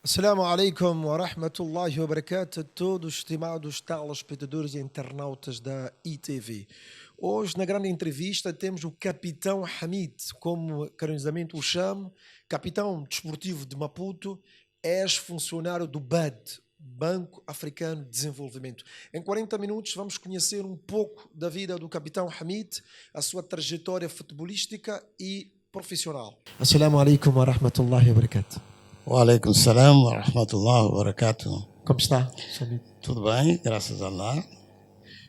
Assalamu alaikum wa rahmatullahi wa barakatuh a todos, estimados telespectadores e internautas da ITV. Hoje, na grande entrevista, temos o Capitão Hamid, como carinhosamente o chamo, capitão desportivo de Maputo, ex-funcionário do BAD, Banco Africano de Desenvolvimento. Em 40 minutos vamos conhecer um pouco da vida do Capitão Hamid, a sua trajetória futebolística e profissional. Assalamu alaikum wa rahmatullahi wa barakatuh. Wa alaikum salam wa rahmatullahi wa barakatuh. Como está, Sr. Hamid? Tudo bem, graças a Allah.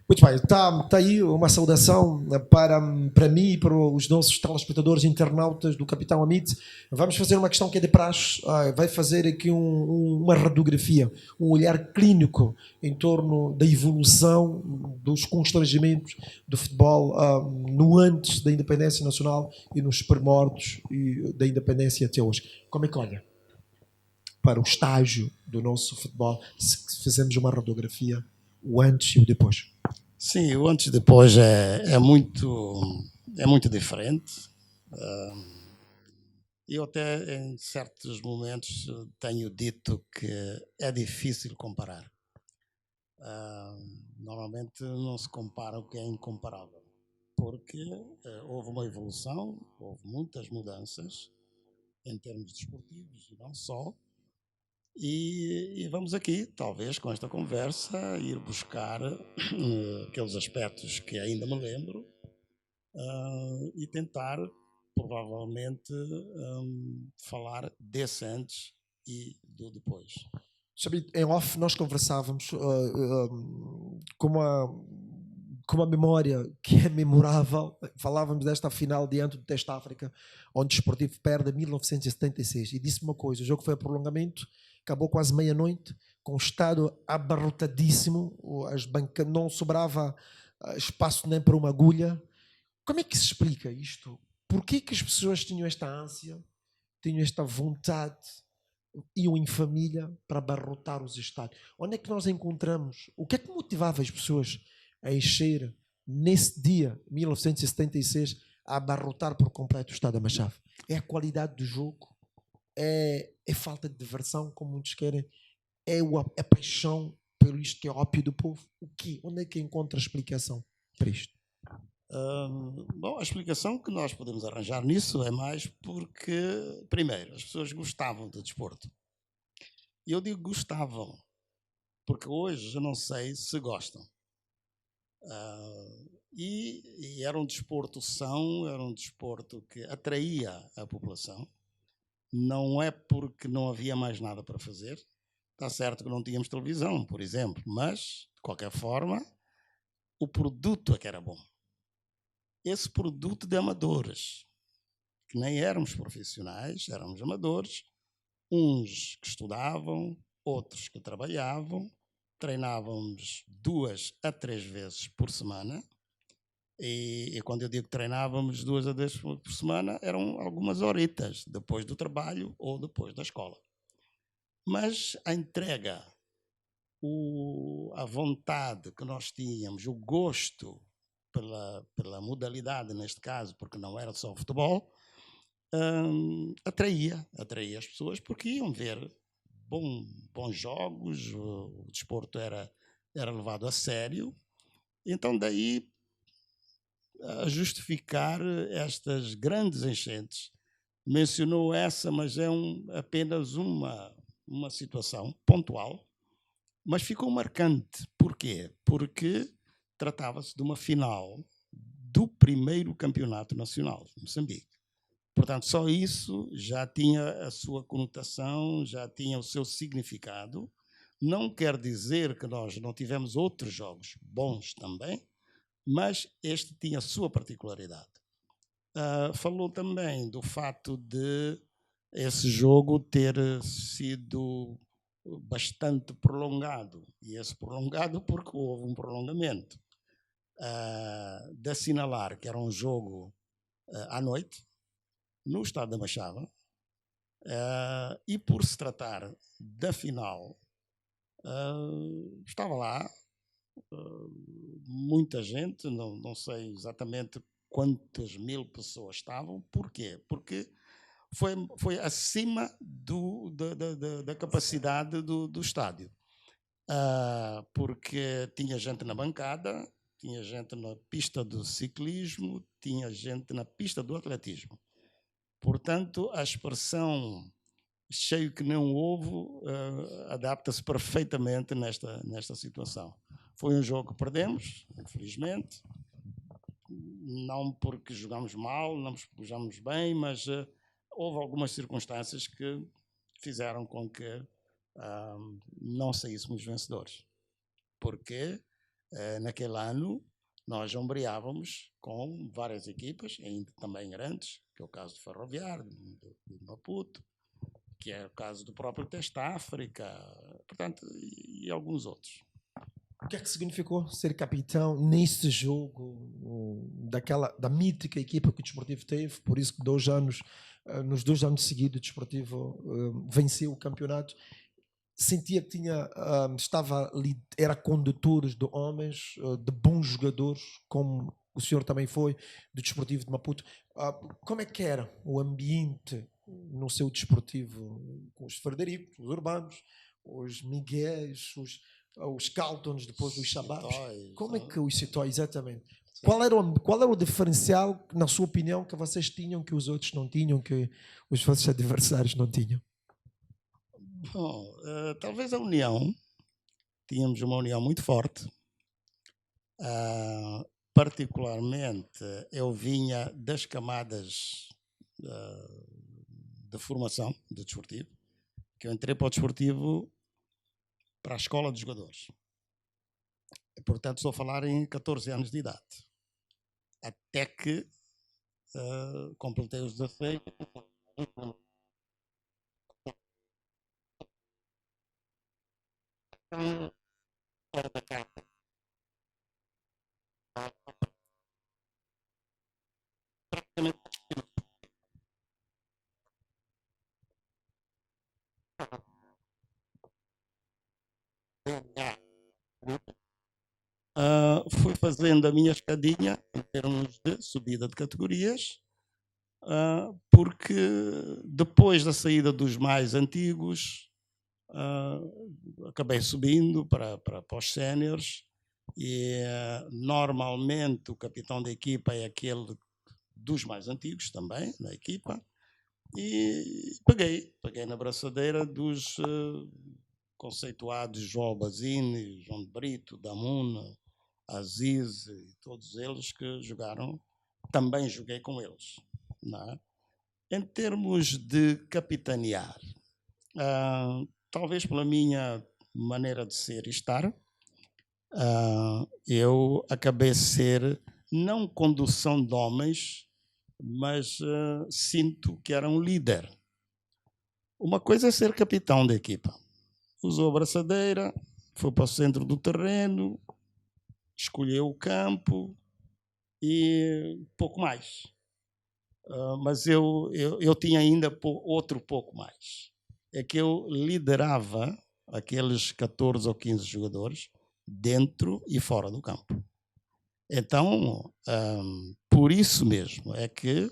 Muito bem, está aí uma saudação para mim e para os nossos telespectadores internautas do Capitão Hamid. Vamos fazer uma questão que é de praxe, vai fazer aqui uma radiografia, um olhar clínico em torno da evolução dos constrangimentos do futebol no antes da independência nacional e nos primórdios da independência até hoje. Como é que olha para o estágio do nosso futebol, se fizermos uma radiografia, o antes e o depois? Sim, o antes e depois é muito diferente. Eu até em certos momentos tenho dito que é difícil comparar. Normalmente não se compara o que é incomparável, porque houve uma evolução, houve muitas mudanças em termos desportivos e não só. E vamos aqui, talvez com esta conversa, ir buscar aqueles aspectos que ainda me lembro e tentar, provavelmente, falar desse antes e do depois. Sabe, em off nós conversávamos com uma memória que é memorável. Falávamos desta final diante do Teste África, onde o Desportivo perde em 1976. E disse uma coisa: o jogo foi a prolongamento, acabou quase meia-noite, com o estado abarrotadíssimo, não sobrava espaço nem para uma agulha. Como é que se explica isto? Por que as pessoas tinham esta ânsia, tinham esta vontade, iam em família para abarrotar os estádios? Onde é que nós encontramos? O que é que motivava as pessoas a encher, nesse dia, 1976, a abarrotar por completo o estádio da Machave? É a qualidade do jogo? É falta de diversão, como muitos querem? É a paixão pelo isto que é ópio do povo? O quê? Onde é que encontra a explicação para isto? Bom, a explicação que nós podemos arranjar nisso é mais porque, primeiro, as pessoas gostavam de desporto. E eu digo gostavam, porque hoje eu não sei se gostam. E era um desporto são, era um desporto que atraía a população. Não é porque não havia mais nada para fazer. Está certo que não tínhamos televisão, por exemplo, mas, de qualquer forma, o produto é que era bom. Esse produto de amadores, que nem éramos profissionais, éramos amadores, uns que estudavam, outros que trabalhavam, treinávamos 2 a 3 vezes por semana, e quando eu digo que treinávamos 2 a 3 vezes por semana, eram algumas horitas, depois do trabalho ou depois da escola. Mas a entrega, a vontade que nós tínhamos, o gosto pela modalidade, neste caso, porque não era só futebol, atraía as pessoas, porque iam ver bons jogos, o desporto era levado a sério. Então, daí a justificar estas grandes enchentes. Mencionou essa, mas é apenas uma situação pontual, mas ficou marcante. Porquê? Porque tratava-se de uma final do primeiro campeonato nacional de Moçambique. Portanto, só isso já tinha a sua conotação, já tinha o seu significado. Não quer dizer que nós não tivemos outros jogos bons também, mas este tinha a sua particularidade. Falou também do fato de esse jogo ter sido bastante prolongado, e esse prolongado porque houve um prolongamento. De assinalar que era um jogo à noite, no estado da Machava, e por se tratar da final, estava lá muita gente, não sei exatamente quantas mil pessoas estavam. Porquê? Porque foi acima da capacidade do estádio. Porque tinha gente na bancada, tinha gente na pista do ciclismo, tinha gente na pista do atletismo. Portanto, a expressão cheio que nem um ovo adapta-se perfeitamente nesta situação. Foi um jogo que perdemos, infelizmente, não porque jogamos mal, não porque jogamos bem, mas houve algumas circunstâncias que fizeram com que não saíssemos vencedores. Porque naquele ano nós ombreávamos com várias equipas, ainda também grandes, que é o caso do Ferroviário, do Maputo, que é o caso do próprio Testa África, portanto, e alguns outros. O que é que significou ser capitão nesse jogo, da mítica equipa que o Desportivo teve? Por isso que nos 2 anos seguidos o Desportivo venceu o campeonato. Sentia que era condutor de homens, de bons jogadores, como o senhor também foi, do Desportivo de Maputo. Como é que era o ambiente no seu Desportivo, com os Fredericos, os Urbanos, os Miguéis, os Caltons, depois os Shababs? Como é que os citou exatamente? Qual era o diferencial, na sua opinião, que vocês tinham, que os outros não tinham, que os vossos adversários não tinham? Bom, talvez a união. Tínhamos uma união muito forte. Particularmente, eu vinha das camadas de formação do desportivo, que eu entrei para o desportivo para a escola de jogadores. E, portanto, estou a falar em 14 anos de idade. Até que completei os 16. Fui fazendo a minha escadinha em termos de subida de categorias, porque depois da saída dos mais antigos, acabei subindo para os séniores e normalmente o capitão da equipa é aquele dos mais antigos também, na equipa, e peguei na braçadeira dos conceituados João Basini, João de Brito, Damuna, Aziz e todos eles que jogaram, também joguei com eles. Não é? Em termos de capitanear, talvez pela minha maneira de ser e estar, eu acabei ser não condução de homens, mas sinto que era um líder. Uma coisa é ser capitão da equipa. Usou a braçadeira, foi para o centro do terreno, escolheu o campo e pouco mais. Mas eu tinha ainda outro pouco mais. É que eu liderava aqueles 14 ou 15 jogadores dentro e fora do campo. Então, por isso mesmo é que,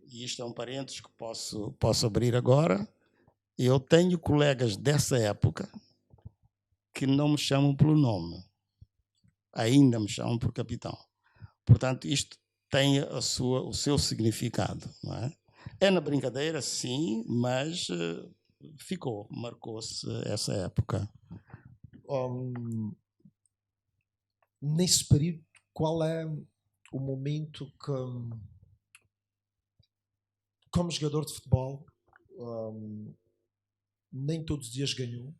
e isto é um parênteses que posso abrir agora, eu tenho colegas dessa época que não me chamam pelo nome, ainda me chamam por capitão. Portanto, isto tem o seu significado. Não é? É na brincadeira, sim, mas marcou-se essa época. Nesse período, qual é o momento que, como jogador de futebol, nem todos os dias ganhou?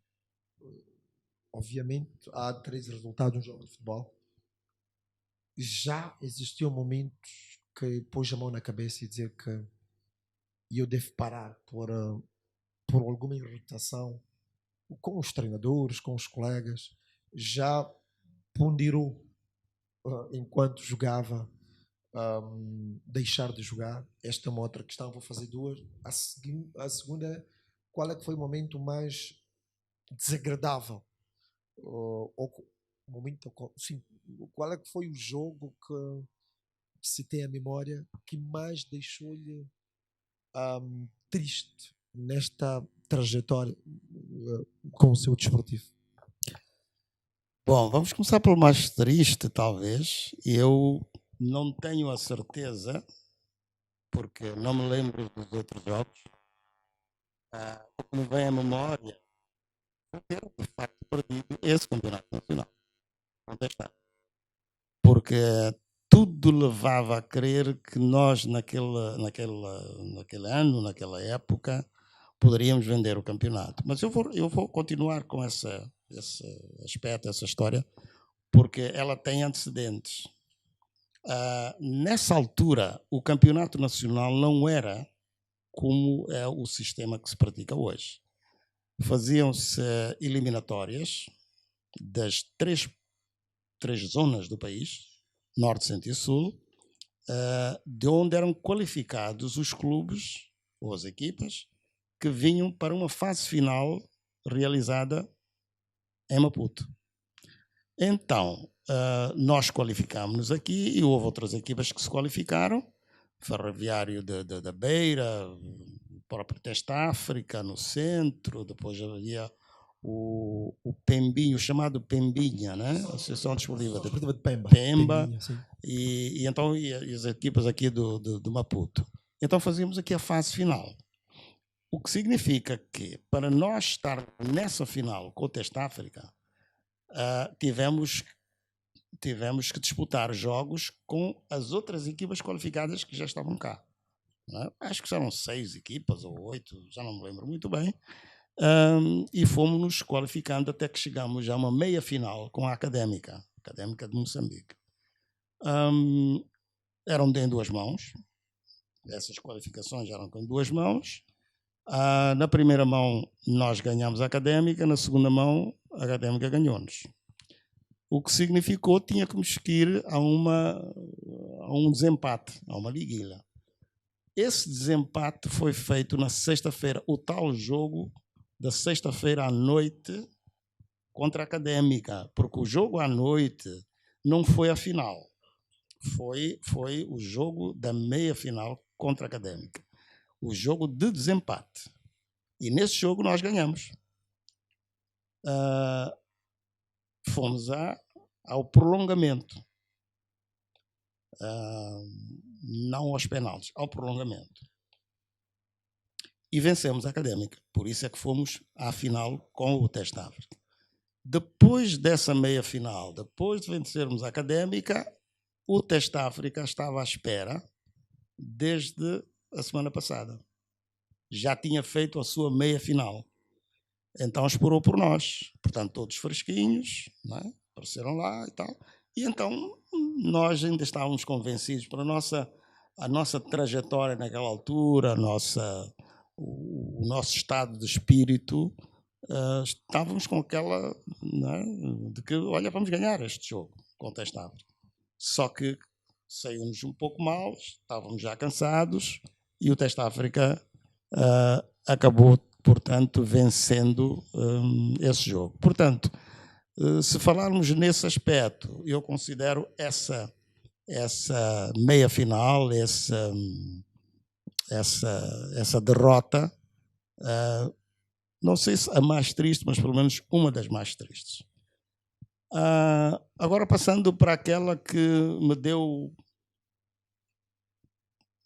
Obviamente, há 3 resultados no jogo de futebol. Já existiam momentos que pôs a mão na cabeça e dizer que eu devo parar por alguma irritação com os treinadores, com os colegas. Já ponderou, enquanto jogava, deixar de jogar? Esta é uma outra questão, vou fazer 2. A segunda é, qual é que foi o momento mais desagradável? Sim, qual é que foi o jogo que se tem a memória que mais deixou-lhe triste nesta trajetória com o seu desportivo? Bom, vamos começar pelo mais triste, talvez. Eu não tenho a certeza, porque não me lembro dos outros jogos. O que me vem à memória é ter, de facto, perdido esse campeonato nacional. Não testar. Porque tudo levava a crer que nós, naquele ano, naquela época, poderíamos vender o campeonato. Mas eu vou continuar com esse aspecto, essa história, porque ela tem antecedentes. Nessa altura, o campeonato nacional não era como é o sistema que se pratica hoje. Faziam-se eliminatórias das três zonas do país, Norte, Centro e Sul, de onde eram qualificados os clubes ou as equipas que vinham para uma fase final realizada em Maputo. Então, nós qualificámos-nos aqui e houve outras equipas que se qualificaram, Ferroviário da Beira, o próprio Testa África no centro, depois havia o Pembinho, chamado Pembinha, né? A Associação Desportiva de Pemba. Pembinha, e então e as equipas aqui do Maputo. Então fazíamos aqui a fase final. O que significa que, para nós estar nessa final com o Testa África, tivemos que disputar jogos com as outras equipas qualificadas que já estavam cá. Não é? Acho que eram 6 equipas ou 8, já não me lembro muito bem. E fomos-nos qualificando até que chegamos a uma meia-final com a Académica de Moçambique. Eram em 2 mãos. Essas qualificações eram com 2 mãos. Na primeira mão nós ganhamos a Académica, na segunda mão a Académica ganhou-nos. O que significou que tínhamos que ir a um desempate, a uma liguilha. Esse desempate foi feito na sexta-feira, o tal jogo da sexta-feira à noite contra a Académica, porque o jogo à noite não foi a final, foi o jogo da meia-final contra a Académica, o jogo de desempate. E nesse jogo nós ganhamos. Fomos ao prolongamento, não aos penaltis, ao prolongamento. E vencemos a Académica. Por isso é que fomos à final com o Testa África. Depois dessa meia-final, depois de vencermos a Académica, o Testa África estava à espera desde a semana passada. Já tinha feito a sua meia-final. Então esperou por nós. Portanto, todos fresquinhos, não é? Apareceram lá e tal. E então nós ainda estávamos convencidos para a nossa trajetória naquela altura, o nosso estado de espírito, estávamos com aquela, não é? De que, olha, vamos ganhar este jogo com o Testa África. Só que saímos um pouco mal, estávamos já cansados e o Testa África acabou, portanto, vencendo esse jogo. Portanto, se falarmos nesse aspecto, eu considero essa meia-final, essa derrota, não sei se a mais triste, mas pelo menos uma das mais tristes. Agora passando para aquela que me deu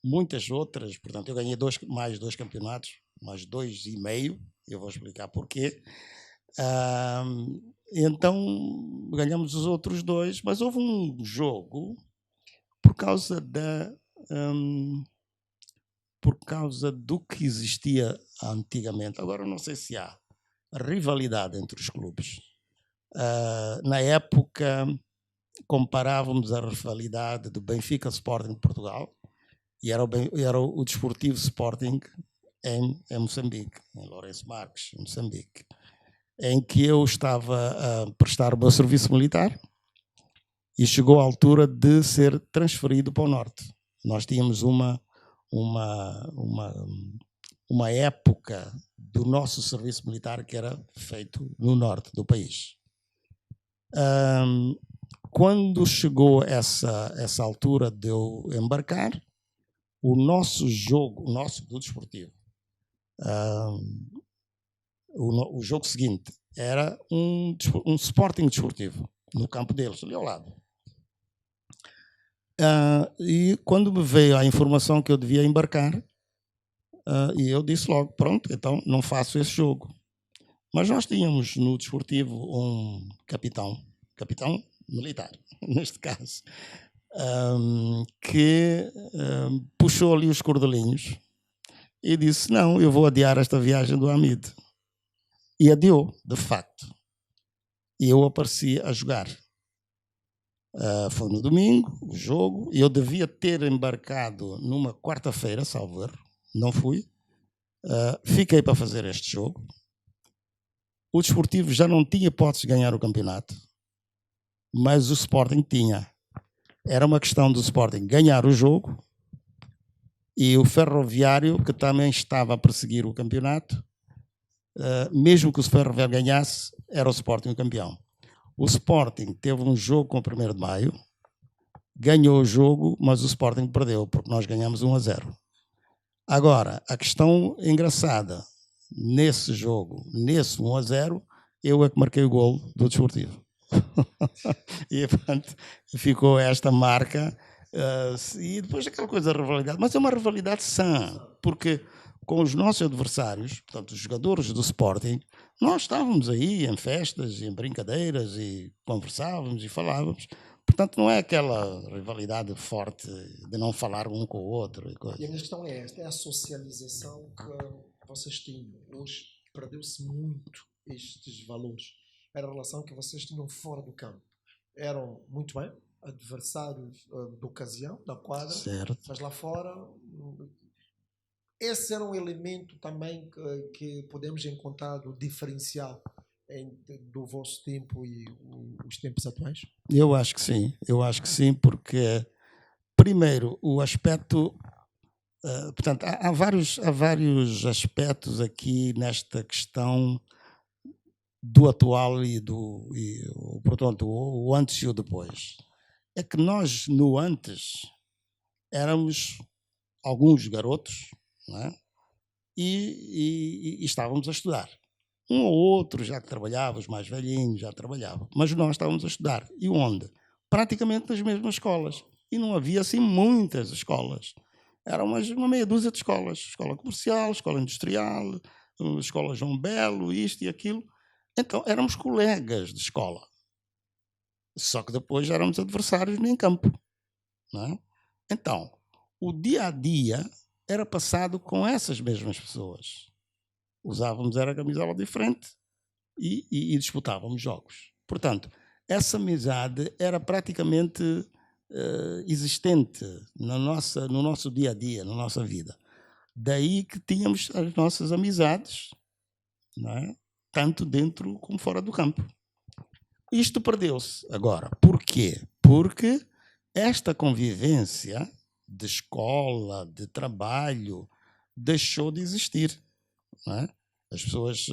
muitas outras, portanto eu ganhei mais 2 campeonatos, mais 2,5, eu vou explicar porquê. Então ganhamos os outros 2, mas houve um jogo por causa do que existia antigamente. Agora não sei se há rivalidade entre os clubes. Na época comparávamos a rivalidade do Benfica Sporting de Portugal e era o Desportivo Sporting em Moçambique, em Lourenço Marques, em Moçambique, em que eu estava a prestar o meu serviço militar e chegou a altura de ser transferido para o Norte. Nós tínhamos uma época do nosso serviço militar que era feito no Norte do país. Quando chegou essa altura de eu embarcar, o nosso jogo, o nosso do desportivo, o jogo seguinte era um Sporting desportivo, no campo deles, ali ao lado. E quando me veio a informação que eu devia embarcar, e eu disse logo, pronto, então não faço esse jogo. Mas nós tínhamos no desportivo um capitão militar, neste caso, que puxou ali os cordelinhos e disse, não, eu vou adiar esta viagem do Hamid. E adiou, de facto. E eu apareci a jogar. Foi no domingo, o jogo, e eu devia ter embarcado numa quarta-feira, salvo erro, não fui. Fiquei para fazer este jogo. O desportivo já não tinha hipótese de ganhar o campeonato, mas o Sporting tinha. Era uma questão do Sporting ganhar o jogo e o Ferroviário, que também estava a perseguir o campeonato, mesmo que o Ferroviário ganhasse, era o Sporting o campeão. O Sporting teve um jogo com o 1º de maio, ganhou o jogo, mas o Sporting perdeu, porque nós ganhamos 1-0. Agora, a questão engraçada, nesse jogo, nesse 1-0, eu é que marquei o golo do desportivo. E pronto, ficou esta marca. E depois aquela coisa da rivalidade, mas é uma rivalidade sã, porque com os nossos adversários, portanto os jogadores do Sporting, nós estávamos aí em festas, em brincadeiras e conversávamos e falávamos, portanto não é aquela rivalidade forte de não falar um com o outro. E a minha questão é esta, é a socialização que vocês tinham. Hoje perdeu-se muito estes valores. Era a relação que vocês tinham fora do campo. Eram, muito bem, adversários de ocasião, da quadra, certo. Mas lá fora, esse era um elemento também que podemos encontrar do diferencial do vosso tempo e os tempos atuais? Eu acho que sim, porque, primeiro, o aspecto... portanto, há vários aspectos aqui nesta questão do atual portanto, o antes e o depois. É que nós, no antes, éramos alguns garotos, não é? E estávamos a estudar. Um ou outro já que trabalhava, os mais velhinhos já trabalhavam, mas nós estávamos a estudar. E onde? Praticamente nas mesmas escolas. E não havia assim muitas escolas. Eram uma meia dúzia de escolas. Escola comercial, escola industrial, escola João Belo, isto e aquilo. Então, éramos colegas de escola. Só que depois éramos adversários em campo. Não é? Então, o dia-a-dia era passado com essas mesmas pessoas. Usávamos era a camisola diferente e disputávamos jogos. Portanto, essa amizade era praticamente existente no nosso dia-a-dia, na nossa vida. Daí que tínhamos as nossas amizades, não é? Tanto dentro como fora do campo. Isto perdeu-se agora. Porquê? Porque esta convivência de escola, de trabalho, deixou de existir. Não é? As pessoas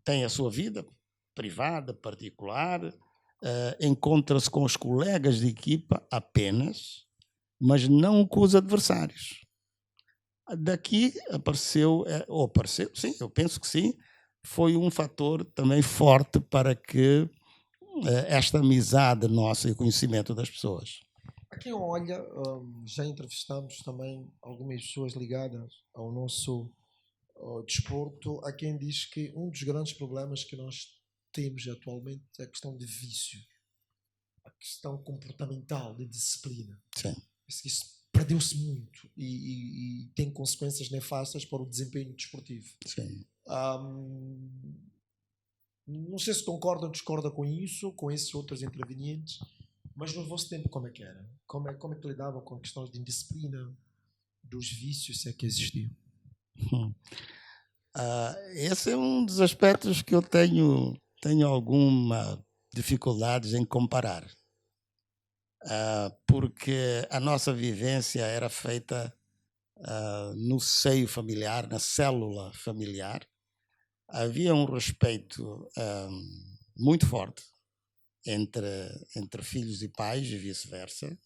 têm a sua vida privada, particular, encontra-se com os colegas de equipa apenas, mas não com os adversários. Daqui apareceu, sim, eu penso que sim, foi um fator também forte para que esta amizade nossa e o conhecimento das pessoas. A quem olha, já entrevistamos também algumas pessoas ligadas ao nosso desporto, há quem diz que um dos grandes problemas que nós temos atualmente é a questão de vício, a questão comportamental, de disciplina. Sim. Isso perdeu-se muito e tem consequências nefastas para o desempenho desportivo. Sim. Não sei se concorda ou discorda com isso, com esses outros intervenientes, mas no vosso tempo como é que era? Como é que lidavam com questões de indisciplina, dos vícios, se é que existiam? Esse é um dos aspectos que eu tenho alguma dificuldade em comparar. Porque a nossa vivência era feita no seio familiar, na célula familiar. Havia um respeito muito forte entre filhos e pais e vice-versa.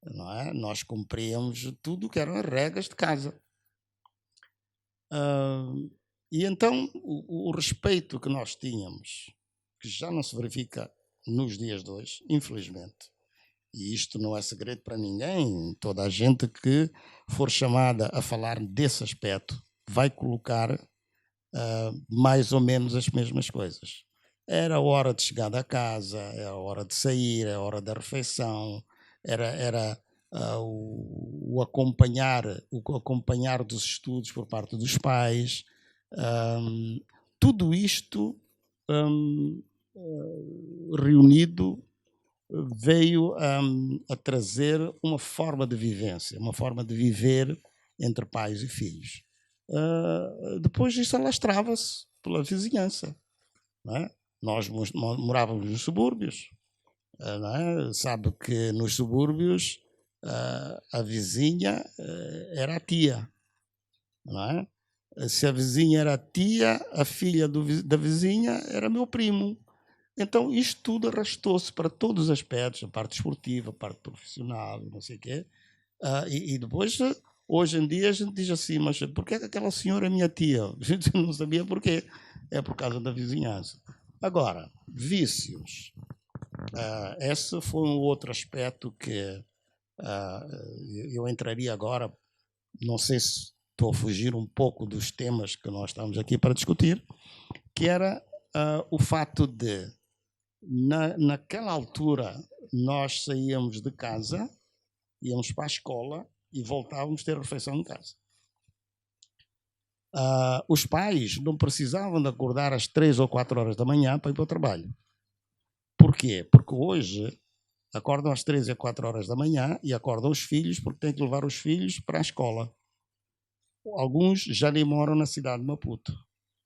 não é? Nós cumpríamos tudo que eram as regras de casa. E então o respeito que nós tínhamos, que já não se verifica nos dias de hoje, infelizmente, e isto não é segredo para ninguém, toda a gente que for chamada a falar desse aspecto vai colocar mais ou menos as mesmas coisas. Era a hora de chegar da casa, era a hora de sair, era a hora da refeição, era o acompanhar dos estudos por parte dos pais. Tudo isto reunido veio a trazer uma forma de vivência, uma forma de viver entre pais e filhos. Depois isso alastrava-se pela vizinhança. Não é? Nós morávamos nos subúrbios. Não é? Sabe que nos subúrbios a vizinha era a tia. Não é? Se a vizinha era a tia, a filha da vizinha era meu primo. Então, isto tudo arrastou-se para todos os aspectos, a parte esportiva, a parte profissional, não sei o quê. E depois, hoje em dia, a gente diz assim, mas por que aquela senhora é minha tia? A gente não sabia porquê. É por causa da vizinhança. Agora, vícios. Esse foi um outro aspecto que eu entraria agora, não sei se estou a fugir um pouco dos temas que nós estamos aqui para discutir, que era o fato de, naquela altura, nós saíamos de casa, íamos para a escola e voltávamos a ter refeição em casa. Os pais não precisavam de acordar às 3 ou 4 horas da manhã para ir para o trabalho. Porquê? Porque hoje acordam às 3 ou 4 horas da manhã e acordam os filhos porque têm que levar os filhos para a escola. Alguns já nem moram na cidade de Maputo,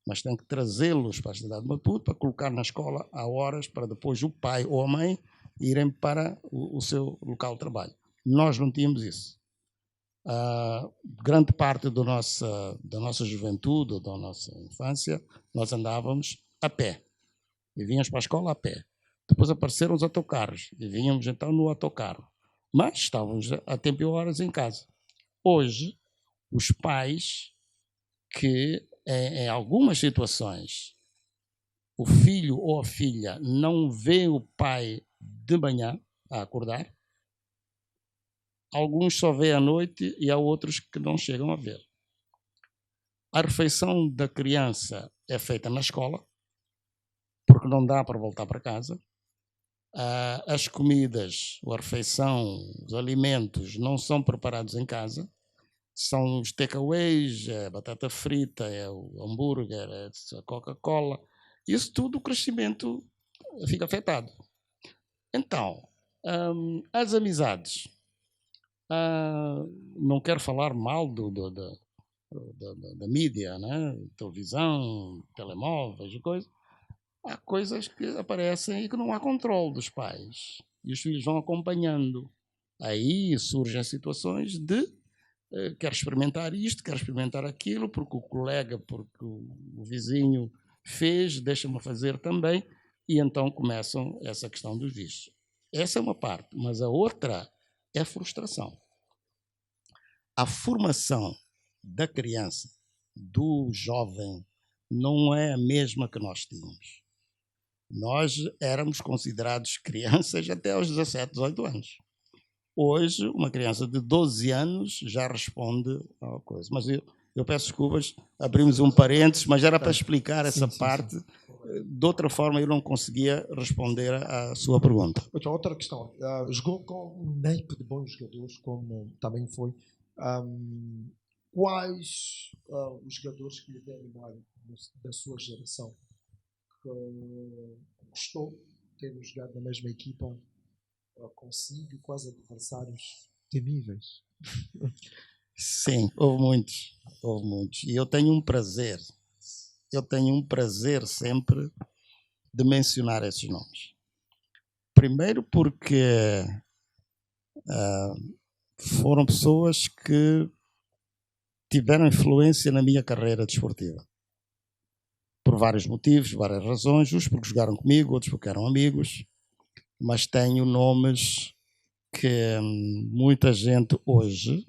mas têm que trazê-los para a cidade de Maputo para colocar na escola a horas para depois o pai ou a mãe irem para o seu local de trabalho. Nós não tínhamos isso. Grande parte da nossa juventude, da nossa infância, nós andávamos a pé. E vínhamos para a escola a pé. Depois apareceram os autocarros. E vínhamos então no autocarro. Mas estávamos a tempo e horas em casa. Hoje, os pais que, em algumas situações, o filho ou a filha não vê o pai de manhã a acordar, alguns só vê à noite e há outros que não chegam a ver. A refeição da criança é feita na escola, porque não dá para voltar para casa. As comidas, a refeição, os alimentos não são preparados em casa. São os takeaways, a batata frita, é o hambúrguer, é a Coca-Cola. Isso tudo, o crescimento fica afetado. Então, as amizades. Não quero falar mal da mídia, né? Televisão, telemóveis e coisas. Há coisas que aparecem e que não há controle dos pais. E os filhos vão acompanhando. Aí surgem situações de quero experimentar isto, quero experimentar aquilo, porque o colega, porque o vizinho fez, deixa-me fazer também. E então começam essa questão dos vícios. Essa é uma parte, mas a outra é a frustração. A formação da criança, do jovem, não é a mesma que nós tínhamos. Nós éramos considerados crianças até aos 17, 18 anos. Hoje, uma criança de 12 anos já responde a coisa. Mas eu peço desculpas, abrimos um parênteses, mas era para explicar essa parte. De outra forma, eu não conseguia responder à sua pergunta. Outra questão. Jogou com um naipe de bons jogadores, como também foi. Quais os jogadores que lhe deram da sua geração que gostou de ter jogado na mesma equipa consigo, quais adversários temíveis? Sim, houve muitos. E eu tenho um prazer sempre de mencionar esses nomes. Primeiro porque foram pessoas que tiveram influência na minha carreira desportiva. Por vários motivos, várias razões, uns porque jogaram comigo, outros porque eram amigos, mas tenho nomes que muita gente hoje,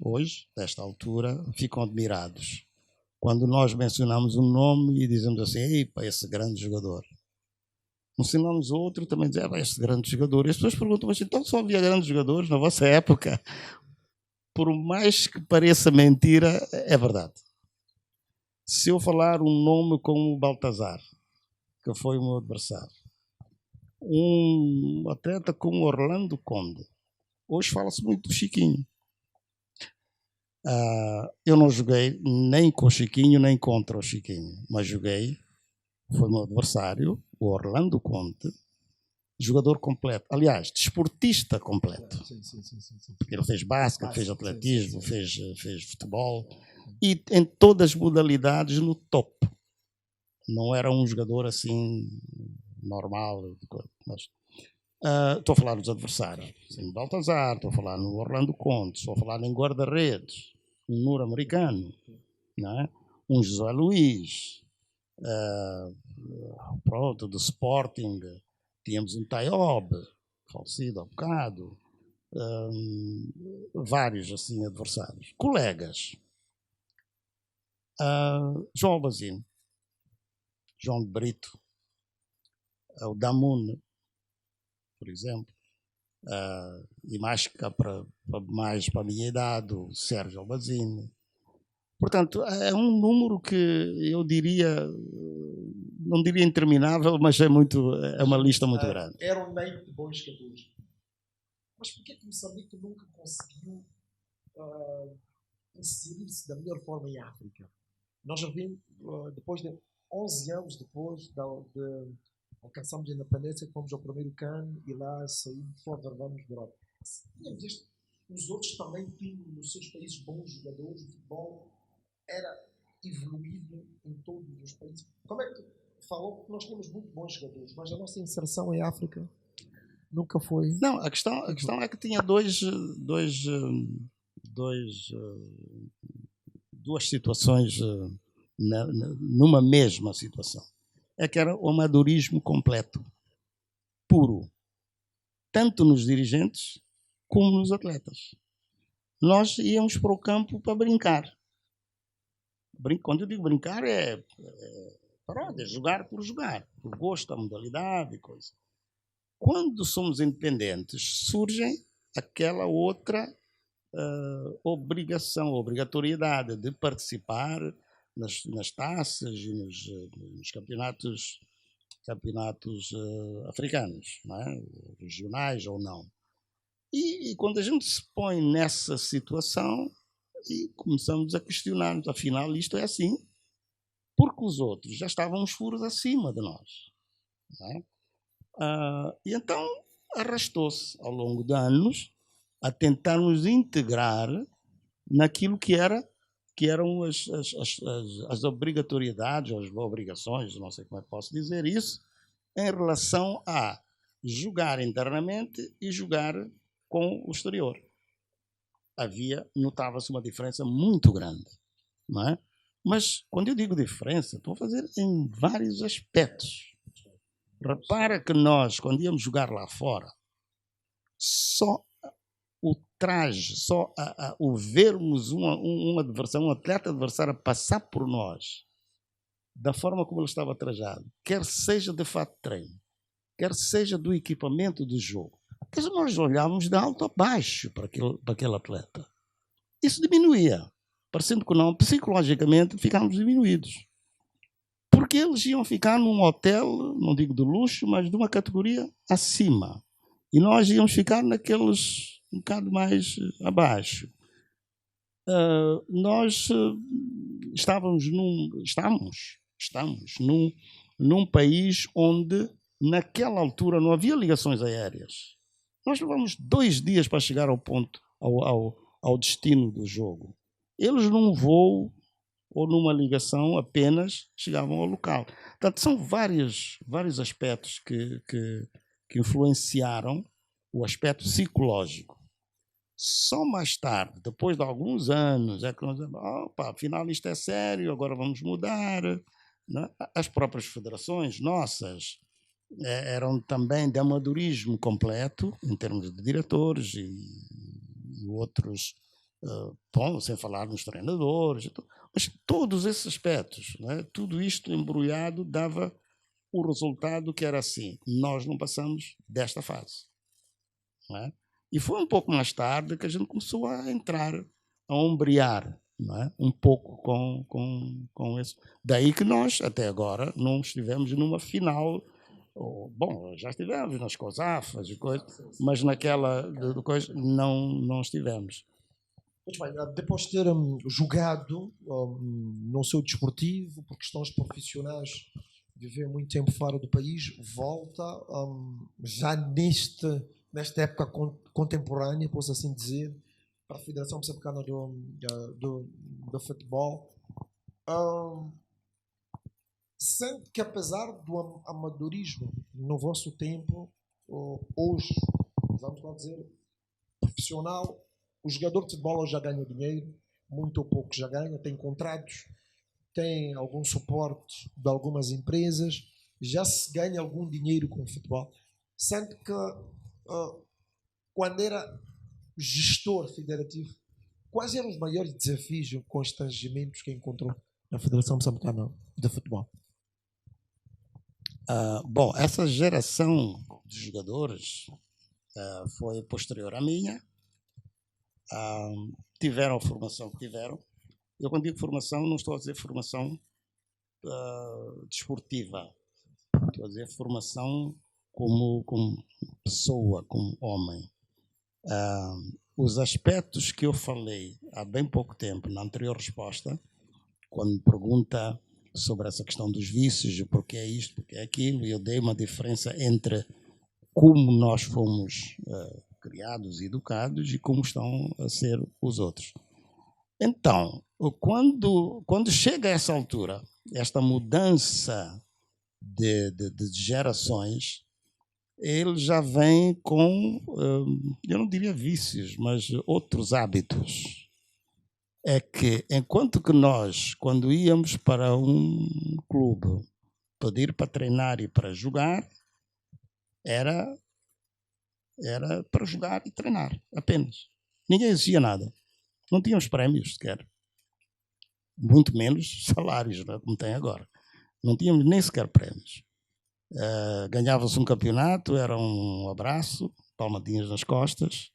desta altura, ficam admirados quando nós mencionamos um nome e dizemos assim: "Epa, esse grande jogador". Mencionamos outro, também dizemos: "Esse grande jogador". E as pessoas perguntam: "Mas então só havia grandes jogadores na vossa época?" Por mais que pareça mentira, é verdade. Se eu falar um nome como o Baltazar, que foi o meu adversário, um atleta como Orlando Conde, hoje fala-se muito do Chiquinho. Eu não joguei nem com o Chiquinho, nem contra o Chiquinho, mas joguei, foi meu adversário, o Orlando Conde, jogador completo. Aliás, desportista completo. Sim. Porque ele fez basquete, fez atletismo, fez futebol, e em todas as modalidades no top. Não era um jogador assim normal, mas estou a falar dos adversários. No Baltazar, estou a falar no Orlando Conde, estou a falar em guarda-redes, um nuro-americano, não é? Um José Luís, pronto, do Sporting, tínhamos um Taiob, falecido há bocado, vários assim adversários. Colegas, João Albazino, João de Brito, o Damun, por exemplo, e mais para a minha idade, o Sérgio Albazino. Portanto, é um número que eu diria, não diria interminável, mas é uma lista muito grande. Era um meio de bons jogadores. Mas por que Moçambique nunca conseguiu inserir-se da melhor forma em África? Nós já vimos, depois de 11 anos depois de alcançamos a independência, fomos ao primeiro CAN e lá saímos, só vamos para Europa. Tínhamos visto, os outros também tinham nos seus países bons jogadores, o futebol era evoluído em todos os países. Como é que falou que nós tínhamos muito bons jogadores, mas a nossa inserção em África nunca foi? Não, a questão é que tinha duas situações numa mesma situação. É que era o amadorismo completo, puro, tanto nos dirigentes como nos atletas. Nós íamos para o campo para brincar. Quando eu digo brincar, é jogar por jogar, por gosto da modalidade e coisa. Quando somos independentes, surge aquela outra obrigatoriedade de participar nas taças e nos campeonatos africanos, não é? Regionais ou não. E quando a gente se põe nessa situação, e começamos a questionar-nos, afinal isto é assim, porque os outros já estavam uns furos acima de nós. Não é? E então arrastou-se ao longo de anos a tentarmos integrar naquilo que eram as obrigatoriedades, ou as obrigações, não sei como é que posso dizer isso, em relação a jogar internamente e jogar com o exterior. Notava-se uma diferença muito grande, não é? Mas quando eu digo diferença, estou a fazer em vários aspectos. Repara que nós, quando íamos jogar lá fora, só o traje, só o vermos um atleta adversário passar por nós, da forma como ele estava trajado, quer seja de fato de treino, quer seja do equipamento do jogo, quer dizer, nós olhávamos de alto a baixo para aquele atleta. Isso diminuía, parecendo que não, psicologicamente ficámos diminuídos. Porque eles iam ficar num hotel, não digo de luxo, mas de uma categoria acima. E nós íamos ficar naqueles um bocado mais abaixo. Nós estamos num país onde, naquela altura, não havia ligações aéreas. Nós levamos 2 dias para chegar ao ponto, ao destino do jogo. Eles num voo ou numa ligação apenas chegavam ao local. Portanto, são vários aspectos que influenciaram o aspecto psicológico. Só mais tarde, depois de alguns anos, é que nós dizemos, afinal isto é sério, agora vamos mudar. Não é? As próprias federações nossas eram também de amadorismo completo, em termos de diretores e outros, bom, sem falar nos treinadores, mas todos esses aspectos, não é? Tudo isto embrulhado dava o resultado que era assim: nós não passamos desta fase. Não é? E foi um pouco mais tarde que a gente começou a entrar, a ombrear, não é? Um pouco com isso. Daí que nós, até agora, não estivemos numa final. Bom, já estivemos nas COSAFAs e coisas, mas naquela coisa não estivemos. Muito bem, depois de ter jogado no seu desportivo, por questões profissionais, viver muito tempo fora do país, volta já nesta época contemporânea, posso assim dizer, para a Federação Moçambicana do Futebol. Sente que, apesar do amadorismo no vosso tempo, hoje, vamos lá dizer, profissional, o jogador de futebol já ganha dinheiro, muito ou pouco já ganha, tem contratos, tem algum suporte de algumas empresas, já se ganha algum dinheiro com o futebol. Sente que, quando era gestor federativo, quais eram os maiores desafios ou constrangimentos que encontrou na Federação Moçambicana de Futebol? Bom, essa geração de jogadores foi posterior à minha. Tiveram a formação que tiveram. Eu, quando digo formação, não estou a dizer formação desportiva. Estou a dizer formação como pessoa, como homem. Os aspectos que eu falei há bem pouco tempo, na anterior resposta, quando me pergunta sobre essa questão dos vícios, porque é isto, porque é aquilo, e eu dei uma diferença entre como nós fomos criados e educados e como estão a ser os outros. Então, quando chega a essa altura, esta mudança de gerações, ele já vem com, eu não diria vícios, mas outros hábitos. É que, enquanto que nós, quando íamos para um clube pedir para treinar e para jogar, era para jogar e treinar, apenas. Ninguém exigia nada. Não tínhamos prémios sequer. Muito menos salários, não é? Como tem agora. Não tínhamos nem sequer prémios. Ganhava-se um campeonato, era um abraço, palmadinhas nas costas,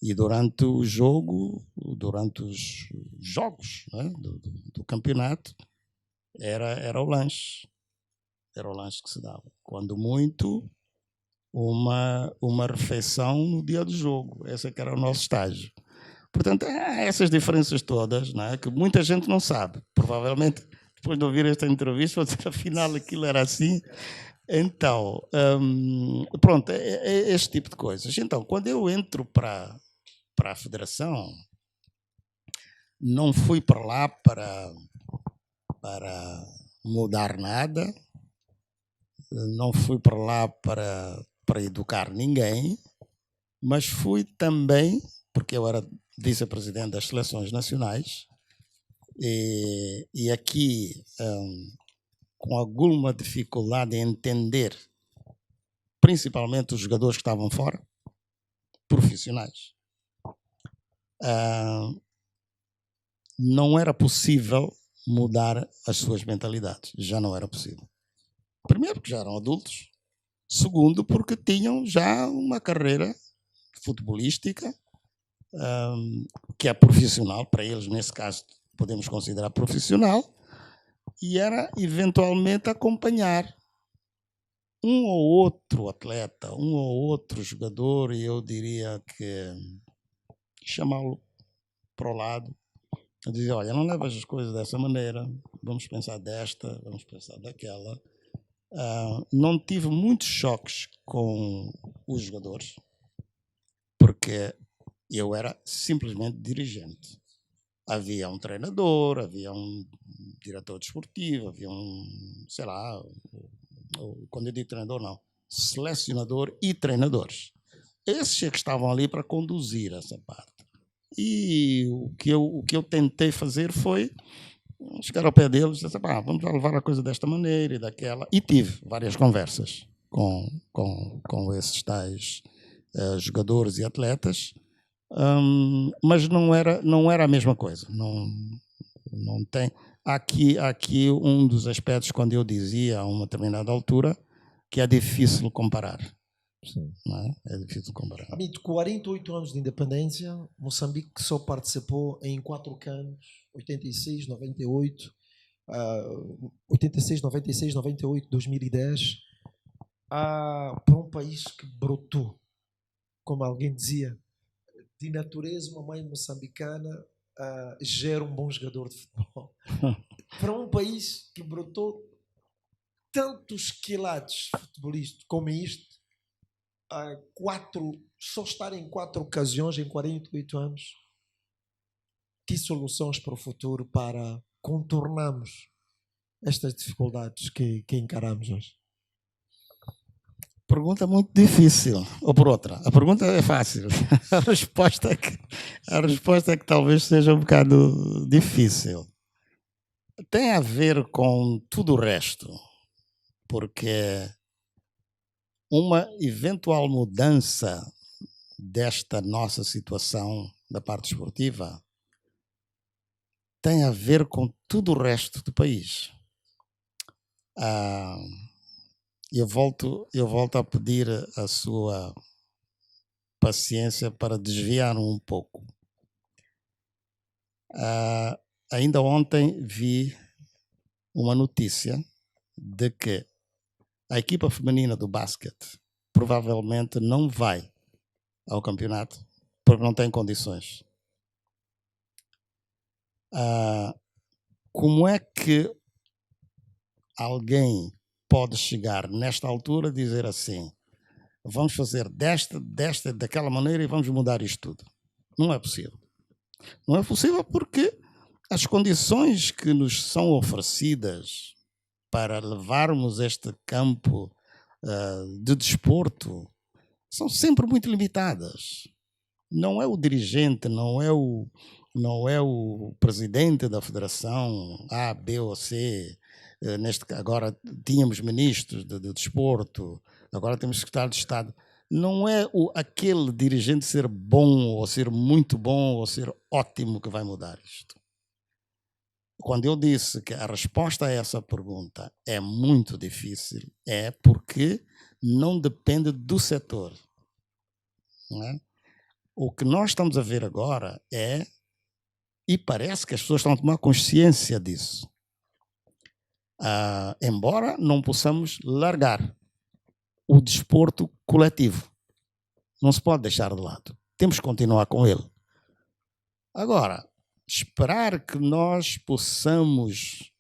e durante o jogo, durante os jogos, não é? do campeonato, era o lanche. Era o lanche que se dava. Quando muito, uma refeição no dia do jogo. Esse é que era o nosso estágio. Portanto, essas diferenças todas, não é? Que muita gente não sabe. Provavelmente, depois de ouvir esta entrevista, vou dizer, afinal, aquilo era assim. Então, pronto, é este tipo de coisas. Então, quando eu entro para a Federação, não fui para lá para mudar nada, não fui para lá para educar ninguém, mas fui também, porque eu era vice-presidente das seleções nacionais, e aqui, com alguma dificuldade em entender, principalmente os jogadores que estavam fora, profissionais. Não era possível mudar as suas mentalidades. Já não era possível. Primeiro, porque já eram adultos. Segundo, porque tinham já uma carreira futebolística que é profissional. Para eles, nesse caso, podemos considerar profissional. E era, eventualmente, acompanhar um ou outro atleta, um ou outro jogador, e eu diria que chamá-lo para o lado, a dizer, olha, não levas as coisas dessa maneira, vamos pensar desta, vamos pensar daquela. Não tive muitos choques com os jogadores, porque eu era simplesmente dirigente. Havia um treinador, havia um diretor desportivo, havia um, sei lá, quando eu digo treinador, não, selecionador e treinadores. Esses é que estavam ali para conduzir essa parte. E o que eu tentei fazer foi chegar ao pé deles e dizer, vamos levar a coisa desta maneira e daquela. E tive várias conversas com esses tais jogadores e atletas, mas não era a mesma coisa. Não tem. Aqui um dos aspectos, quando eu dizia a uma determinada altura, que é difícil comparar. Sim. Não é? É difícil comparar. Amigo, 48 anos de independência, Moçambique só participou em 4 canos, 86, 98, 86, 96, 98, 2010, para um país que brotou, como alguém dizia, de natureza, uma mãe moçambicana gera um bom jogador de futebol. Para um país que brotou tantos quilates futebolistas como isto, só estar em 4 ocasiões em 48 anos, que soluções para o futuro para contornarmos estas dificuldades que encaramos hoje? Pergunta muito difícil. Ou por outra, a pergunta é fácil. A resposta é que talvez seja um bocado difícil. Tem a ver com tudo o resto, porque uma eventual mudança desta nossa situação da parte esportiva tem a ver com tudo o resto do país. Eu volto a pedir a sua paciência para desviar um pouco. Ainda ontem vi uma notícia de que a equipa feminina do basquete provavelmente não vai ao campeonato porque não tem condições. Como é que alguém pode chegar nesta altura e dizer assim: vamos fazer daquela maneira e vamos mudar isto tudo? Não é possível. Não é possível porque as condições que nos são oferecidas para levarmos este campo de desporto são sempre muito limitadas. Não é o dirigente, não é o presidente da federação A, B ou C. Agora tínhamos ministros de desporto, agora temos secretário de Estado. Não é aquele dirigente ser bom, ou ser muito bom, ou ser ótimo que vai mudar isto. Quando eu disse que a resposta a essa pergunta é muito difícil, é porque não depende do setor. Não é? O que nós estamos a ver agora e parece que as pessoas estão a tomar consciência disso, embora não possamos largar o desporto coletivo. Não se pode deixar de lado. Temos que continuar com ele. Agora, esperar que nós possamos,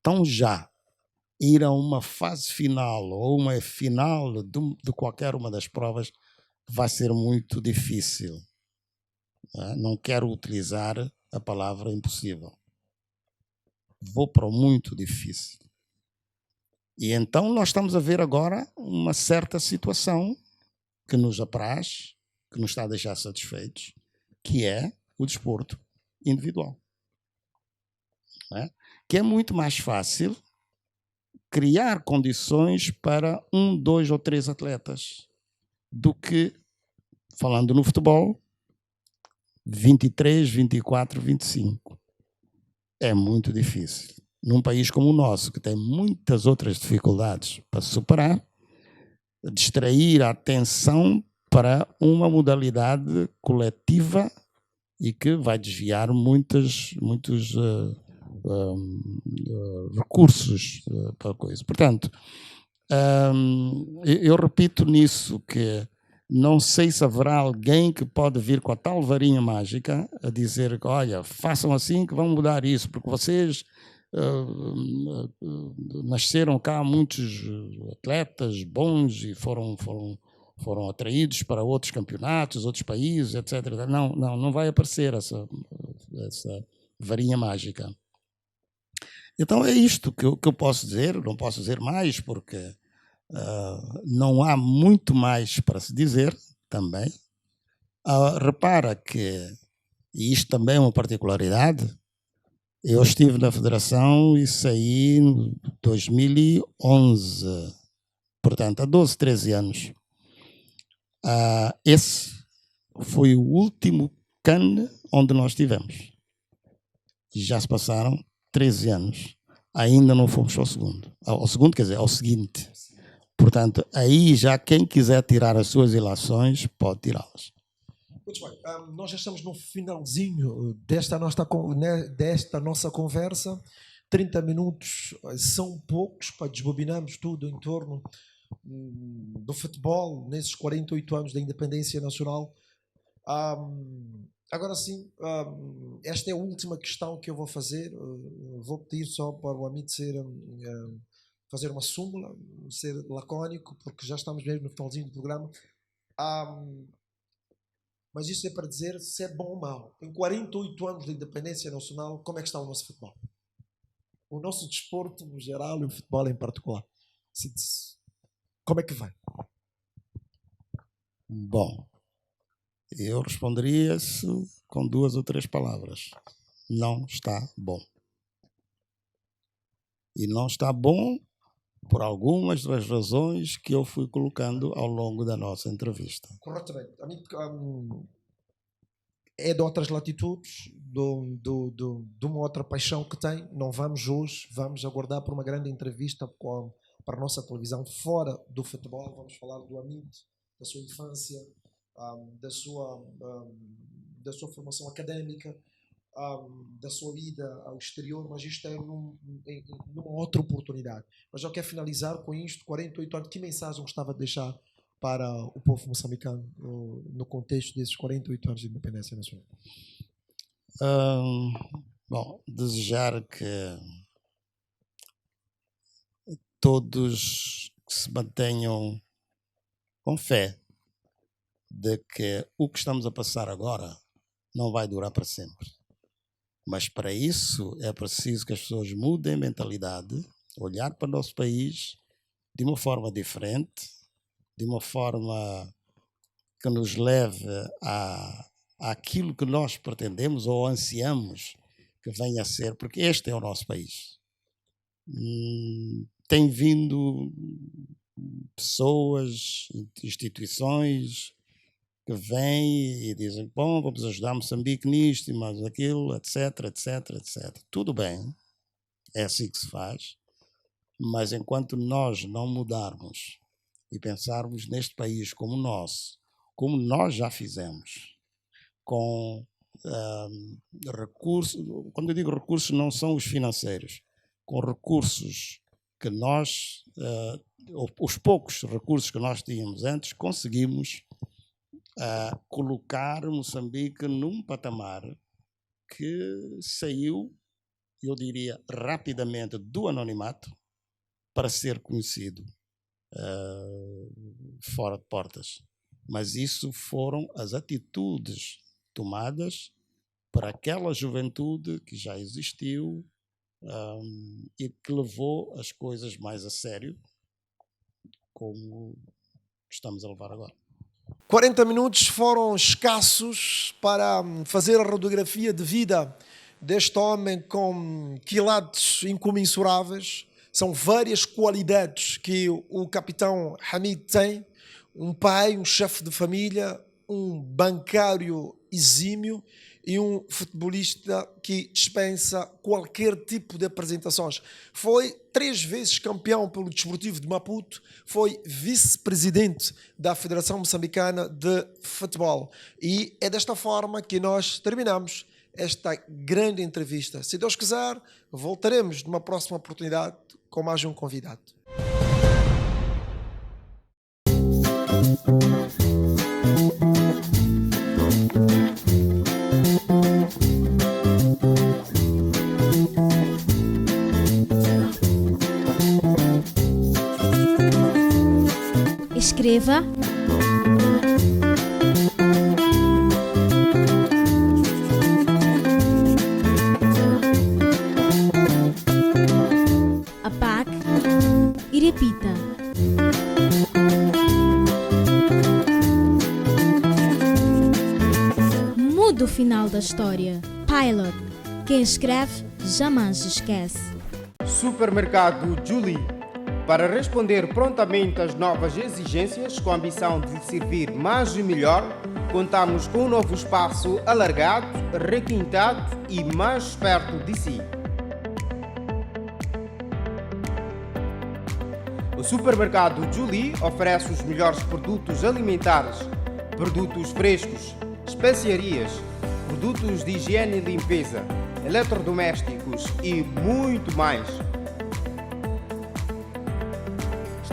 tão já, ir a uma fase final ou uma final de qualquer uma das provas vai ser muito difícil. Não quero utilizar a palavra impossível. Vou para o muito difícil. E então nós estamos a ver agora uma certa situação que nos apraz, que nos está a deixar satisfeitos, que é o desporto individual. Que é muito mais fácil criar condições para 1, 2 ou 3 atletas do que, falando no futebol, 23, 24, 25. É muito difícil. Num país como o nosso, que tem muitas outras dificuldades para superar, distrair a atenção para uma modalidade coletiva e que vai desviar muitos recursos para a coisa. Portanto, eu repito nisso que não sei se haverá alguém que pode vir com a tal varinha mágica a dizer: olha, façam assim que vão mudar isso, porque vocês nasceram cá muitos atletas bons e foram atraídos para outros campeonatos, outros países, etc. Não vai aparecer essa varinha mágica. Então é isto que eu posso dizer, não posso dizer mais, porque não há muito mais para se dizer também. Repara que, e isto também é uma particularidade, eu estive na Federação e saí em 2011 Portanto, há 12, 13 anos, esse foi o último CAN onde nós estivemos. E já se passaram 13 anos. Ainda não fomos ao segundo. Ao segundo, quer dizer, ao seguinte. Portanto, aí já quem quiser tirar as suas ilações, pode tirá-las. Muito bem. Nós já estamos no finalzinho desta nossa conversa. 30 minutos são poucos para desbobinarmos tudo em torno do futebol nesses 48 anos da independência nacional. Agora sim, esta é a última questão que eu vou fazer. Vou pedir só para o Hamid fazer uma súmula, ser lacónico, porque já estamos mesmo no finalzinho do programa. Mas isso é para dizer se é bom ou mau. Em 48 anos da independência nacional, como é que está o nosso futebol? O nosso desporto no geral e o futebol em particular. Como é que vai? Bom, eu responderia-se com 2 ou 3 palavras. Não está bom. E não está bom por algumas das razões que eu fui colocando ao longo da nossa entrevista. Corretamente. É de outras latitudes, de uma outra paixão que tem. Não vamos hoje, vamos aguardar por uma grande entrevista para a nossa televisão fora do futebol. Vamos falar do Hamid, da sua infância, da sua formação académica, da sua vida ao exterior, mas isto é numa outra oportunidade. Mas eu quero finalizar com isto, 48 anos, que mensagem gostava de deixar para o povo moçambicano no contexto desses 48 anos de independência nacional? Bom, desejar que todos se mantenham com fé de que o que estamos a passar agora não vai durar para sempre. Mas para isso é preciso que as pessoas mudem a mentalidade, olhar para o nosso país de uma forma diferente, de uma forma que nos leve àquilo que nós pretendemos ou ansiamos que venha a ser, porque este é o nosso país. Tem vindo pessoas, instituições que vêm e dizem, bom, vamos ajudar Moçambique nisto e mais aquilo, etc, etc, etc. Tudo bem, é assim que se faz, mas enquanto nós não mudarmos e pensarmos neste país como nosso, como nós já fizemos, com recursos, quando eu digo recursos não são os financeiros, com recursos que nós, os poucos recursos que nós tínhamos antes, conseguimos colocar Moçambique num patamar que saiu, eu diria, rapidamente do anonimato para ser conhecido fora de portas. Mas isso foram as atitudes tomadas para aquela juventude que já existiu e que levou as coisas mais a sério, como estamos a levar agora. 40 minutos foram escassos para fazer a radiografia de vida deste homem com quilates incomensuráveis. São várias qualidades que o capitão Hamid tem. Um pai, um chefe de família, um bancário exímio e um futebolista que dispensa qualquer tipo de apresentações. Foi 3 vezes campeão pelo Desportivo de Maputo, foi vice-presidente da Federação Moçambicana de Futebol. E é desta forma que nós terminamos esta grande entrevista. Se Deus quiser, voltaremos numa próxima oportunidade com mais um convidado. Escreva apague e repita. Mude o final da história. Pilot. Quem escreve jamais esquece. Supermercado Julie. Para responder prontamente às novas exigências, com a ambição de lhe servir mais e melhor, contamos com um novo espaço alargado, requintado e mais perto de si. O supermercado Julie oferece os melhores produtos alimentares, produtos frescos, especiarias, produtos de higiene e limpeza, eletrodomésticos e muito mais.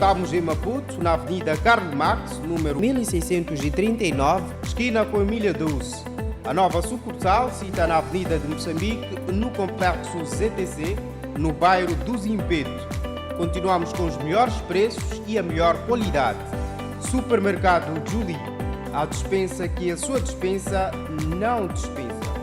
Estamos em Maputo, na Avenida Karl Marx, número 1639, esquina com Emília Douce. A nova sucursal cita na Avenida de Moçambique, no complexo ZTC, no bairro do Zimpeto. Continuamos com os melhores preços e a melhor qualidade. Supermercado Julie, a despensa que a sua despensa não dispensa.